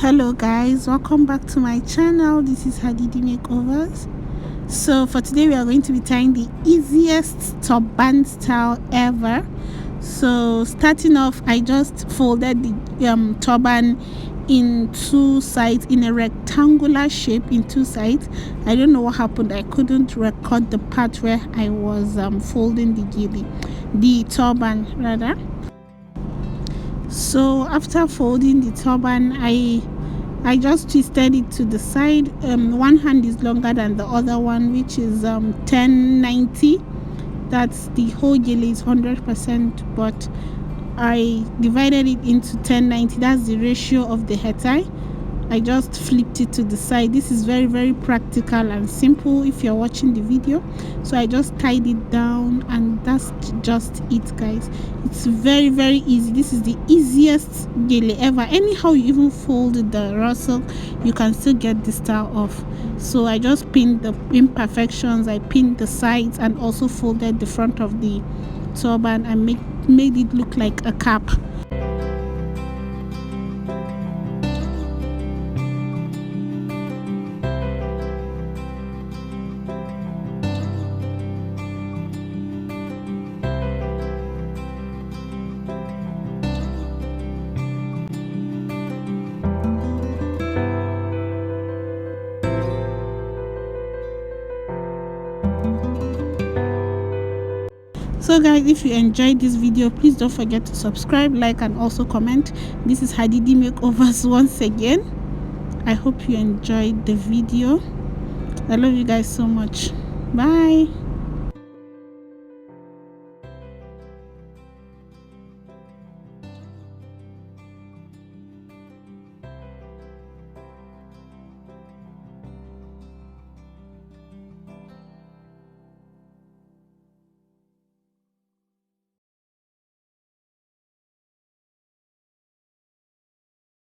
Hello guys, welcome back to my channel. This is Hadidi Makeovers. So for today we are going to be tying the easiest turban style ever. So starting off, I just folded the turban in two sides, in a rectangular shape in two sides. I don't know what happened. I couldn't record the part where I was folding the turban rather. So after folding the turban, I just twisted it to the side. One hand is longer than the other one, which is 1090. That's the whole gele is 100%, but I divided it into 1090. That's the ratio of the head tie. I just flipped it to the side. This is very, very practical and simple if you're watching the video. So I just tied it down, and that's just it, guys. It's very, very easy. This is the easiest gele ever. Anyhow you even fold the rustle, you can still get this style off. So I just pinned the imperfections, I pinned the sides, and also folded the front of the turban and made it look like a cap. So guys, if you enjoyed this video, please don't forget to subscribe, like, and also comment. This is Hadidi Makeovers once again. I hope you enjoyed the video. I love you guys so much. Bye.